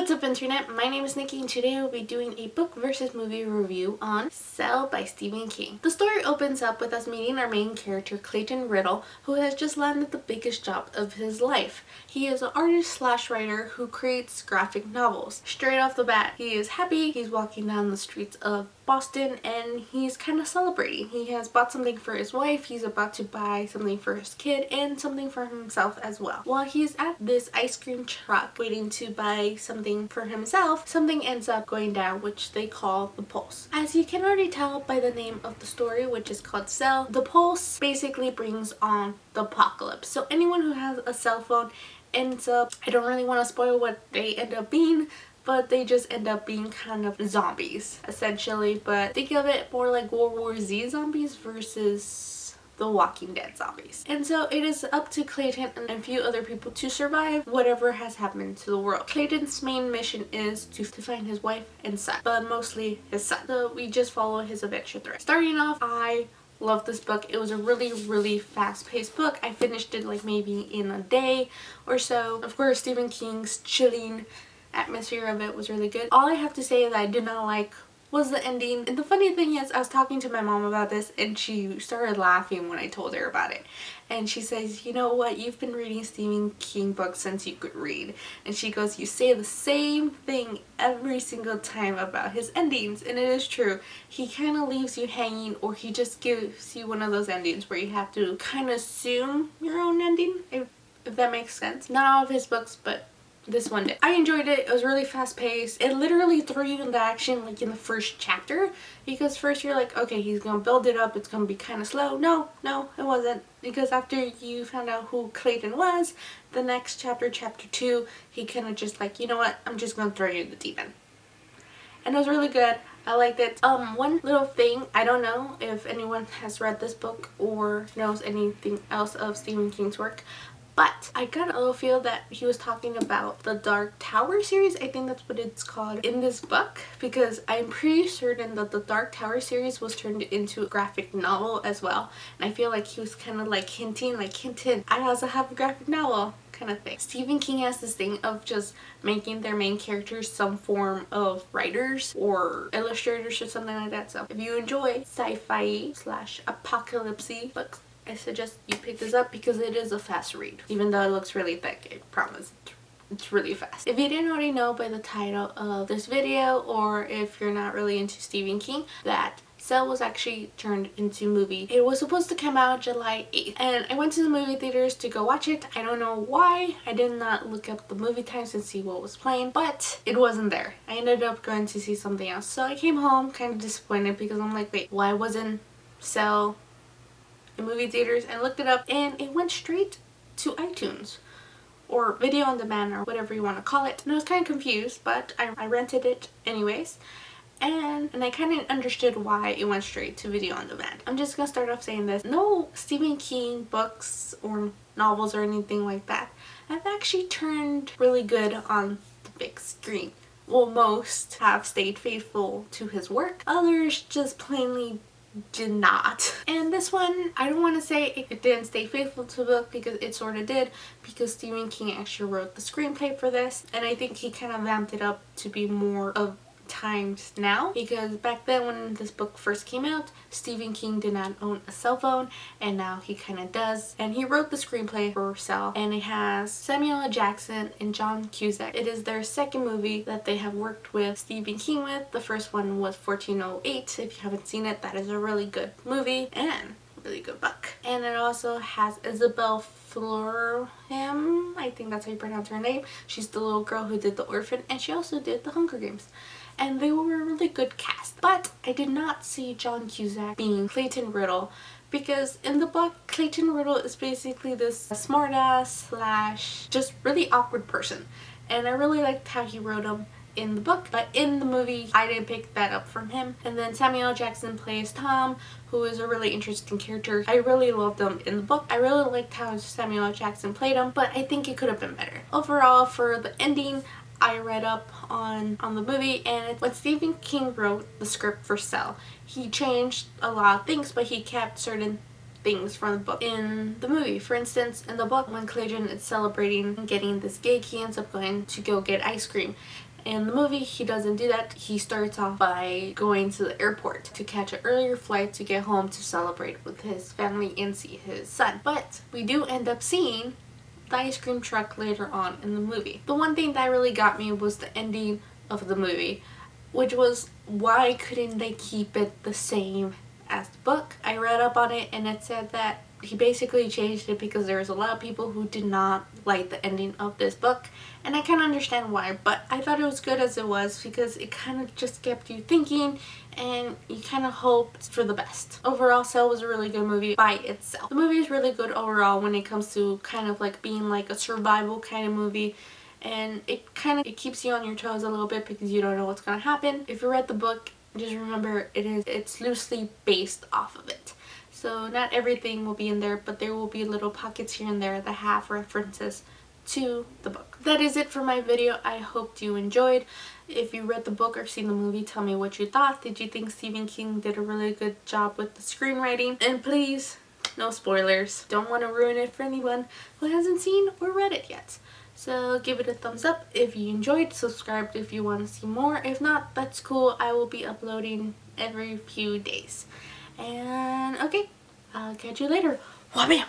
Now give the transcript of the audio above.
What's up, internet? My name is Nikki, and today we'll be doing a book versus movie review on Cell by Stephen King. The story opens up with us meeting our main character, Clayton Riddle, who has just landed the biggest job of his life. He is an artist slash writer who creates graphic novels. Straight off the bat, he is happy. He's walking down the streets of Boston and he's kind of celebrating. He has bought something for his wife, he's about to buy something for his kid, and something for himself as well. While he's at this ice cream truck waiting to buy something for himself, something ends up going down, which they call the Pulse. As you can already tell by the name of the story, which is called Cell, the Pulse basically brings on the apocalypse. So anyone who has a cell phone ends up, I don't really want to spoil what they end up being, but they just end up being kind of zombies essentially. But think of it more like World War Z zombies versus the Walking Dead zombies. And so it is up to Clayton and a few other people to survive whatever has happened to the world. Clayton's main mission is to find his wife and son, but mostly his son. So we just follow his adventure thread. Starting off, I love this book. It was a really fast-paced book. I finished it like maybe in a day or so. Of course, Stephen King's chilling atmosphere of it was really good. All I have to say that I did not like was the ending. And the funny thing is, I was talking to my mom about this and she started laughing when I told her about it. And she says, you know what, you've been reading Stephen King books since you could read. And she goes, you say the same thing every single time about his endings. And it is true. He kind of leaves you hanging, or he just gives you one of those endings where you have to kind of assume your own ending, if that makes sense. Not all of his books, but this one did. I enjoyed it. It was really fast paced. It literally threw you into action like in the first chapter, because first you're like, okay, he's gonna build it up, it's gonna be kind of slow. No, it wasn't, because after you found out who Clayton was, the next chapter, chapter 2, he kind of just like, you know what, I'm just gonna throw you in the deep end. And it was really good. I liked it. One little thing, I don't know if anyone has read this book or knows anything else of Stephen King's work, but I got a little feel that he was talking about the Dark Tower series. I think that's what it's called in this book, because I'm pretty certain that the Dark Tower series was turned into a graphic novel as well. And I feel like he was kind of like hinting, I also have a graphic novel kind of thing. Stephen King has this thing of just making their main characters some form of writers or illustrators or something like that. So if you enjoy sci-fi slash apocalypse books, I suggest you pick this up because it is a fast read. Even though it looks really thick, I promise it's really fast. If you didn't already know by the title of this video, or if you're not really into Stephen King, that Cell was actually turned into a movie. It was supposed to come out July 8th, and I went to the movie theaters to go watch it. I don't know why. I did not look up the movie times and see what was playing, but it wasn't there. I ended up going to see something else. So I came home kind of disappointed, because I'm like, wait, why wasn't Cell in movie theaters? And looked it up, and it went straight to iTunes or video on demand, or whatever you want to call it. And I was kind of confused, but I rented it anyways, and I kind of understood why it went straight to video on demand. I'm just gonna start off saying this: no Stephen King books or novels or anything like that have actually turned really good on the big screen. Well, most have stayed faithful to his work. Others just plainly did not. And this one, I don't want to say it didn't stay faithful to the book, because it sort of did, because Stephen King actually wrote the screenplay for this, and I think he kind of vamped it up to be more of times now, because back then when this book first came out, Stephen King did not own a cell phone, and now he kind of does. And he wrote the screenplay for Cell, and it has Samuel L. Jackson and John Cusack. It is their second movie that they have worked with Stephen King with. The first one was 1408. If you haven't seen it, that is a really good movie and really good book. And it also has Isabel Florham, I think that's how you pronounce her name. She's the little girl who did The Orphan, and she also did The Hunger Games. And they were a really good cast. But I did not see John Cusack being Clayton Riddle, because in the book, Clayton Riddle is basically this smartass slash just really awkward person. And I really liked how he wrote him in the book, but in the movie I didn't pick that up from him. And then Samuel L. Jackson plays Tom, who is a really interesting character. I really loved him in the book. I really liked how Samuel L. Jackson played him, but I think it could have been better. Overall, for the ending, I read up on the movie, and when Stephen King wrote the script for Cell, he changed a lot of things, but he kept certain things from the book in the movie. For instance, in the book, when Clayton is celebrating getting this gig, he ends up going to go get ice cream. In the movie, he doesn't do that. He starts off by going to the airport to catch an earlier flight to get home to celebrate with his family and see his son. But we do end up seeing the ice cream truck later on in the movie. The one thing that really got me was the ending of the movie, which was, why couldn't they keep it the same as the book? I read up on it and it said that he basically changed it because there was a lot of people who did not like the ending of this book, and I kind of understand why, but I thought it was good as it was because it kind of just kept you thinking and you kind of hoped for the best. Overall, Cell was a really good movie by itself. The movie is really good overall when it comes to kind of like being like a survival kind of movie, and it keeps you on your toes a little bit because you don't know what's gonna happen. If you read the book, just remember it's loosely based off of it. So not everything will be in there, but there will be little pockets here and there that have references to the book. That is it for my video. I hope you enjoyed. If you read the book or seen the movie, tell me what you thought. Did you think Stephen King did a really good job with the screenwriting? And please, no spoilers. Don't want to ruin it for anyone who hasn't seen or read it yet. So give it a thumbs up if you enjoyed. Subscribe if you want to see more. If not, that's cool. I will be uploading every few days. And okay, I'll catch you later. Wabam!